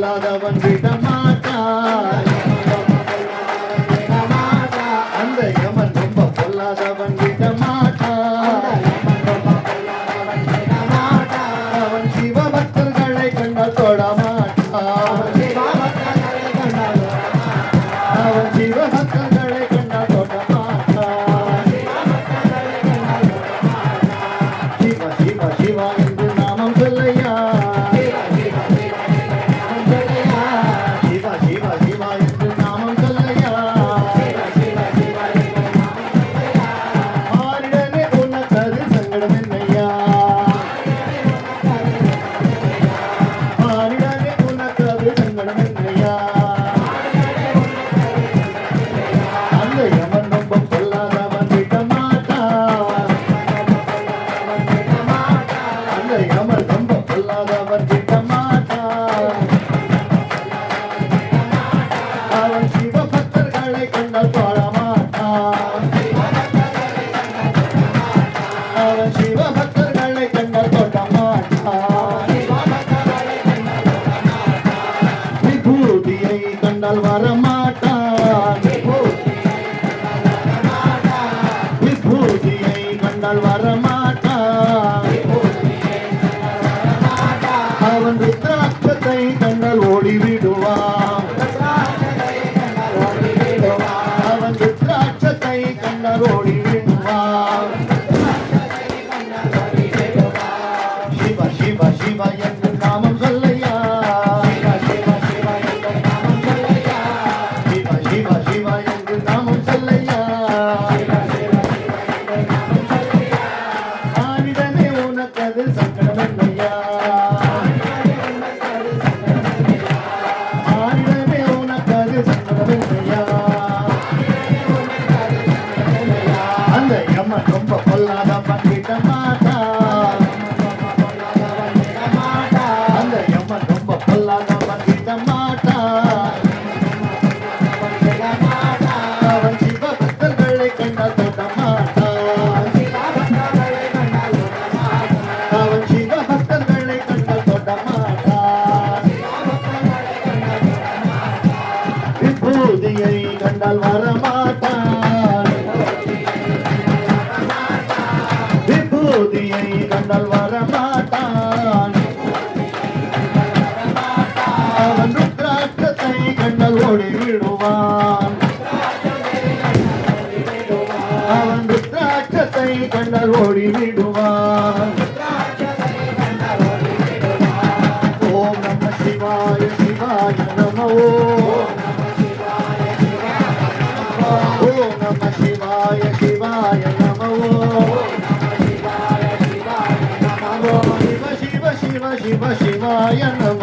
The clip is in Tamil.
பொல்லாதவன் விடமாட்டான். அந்த யமன் ரொம்ப பொல்லாதவன் விடமாட்டான். அவன் சிவபக்தர்களை கண்டால் தொடமாட்டான். அவன் சிவபக்தர்களை கண்டால் தொடமாட்டான். சிவ சிவ சிவா என்று நாமம் சொல்லையா. சிவ சிவ சிவா என்று நாமம் சொல்லையா. ஆரிடனே உனக்கது சங்கடம் என்னையா. ஆரிடனே உனக்கது சங்கடம் என்னையா. அந்த யமன் ரொம்ப பொல்லாதவன் விடமாட்டான். அந்த யமன் ரொம்ப பொல்லாதவன் விடமாட்டான். அவன் சிவபக்தர்களை கண்டால் தொழமாட்டான். அவன் சிவபக்தர்களை கண்டால் தொடமாட்டான். விபூதியை கண்டால் வரமாட்டான். விபூதியை கண்டால் வரமாட்டான். அவன் ருத்ராட்சத்தை கண்டால் ஓடிவிடுவான். அவன் ருத்ராட்சத்தை கண்டால் ஓடிவிடுவான். சிவ சிவ சிவ என்று நாமம் சொல்லையா. சிவ சிவ சிவ என்று நாமம் சொல்லையா. ஆரிடனே உனக்கது சங்கடம் என்னையா. ஆரிடனே உனக்கது சங்கடம் என்னையா. அந்த யமன் ரொம்ப பொல்லாதவன் விடமாட்டான். அந்த யமன் ரொம்ப பொல்லாதவன் விடமாட்டான். அவன் சிவபக்தர்களை கண்டால் தொடமாட்டான். அவன் சிவபக்தர்களை கண்டால் தொடமாட்டான். விபூதியை கண்டால் வரமாட்டான். விபூதியை கண்டால் வரமாட்டான். அவன் ருத்ராட்சத்தை கண்டால் ஓடிவிடுவான். அவன் ருத்ராட்சத்தை கண்டால் ஓடிவிடுவான். ஓம் நம சிவாய சிவாய நம. ஓம் நம சிவாய சிவாய நம. சிவ சிவ சிவ சிவ சிவாய நம.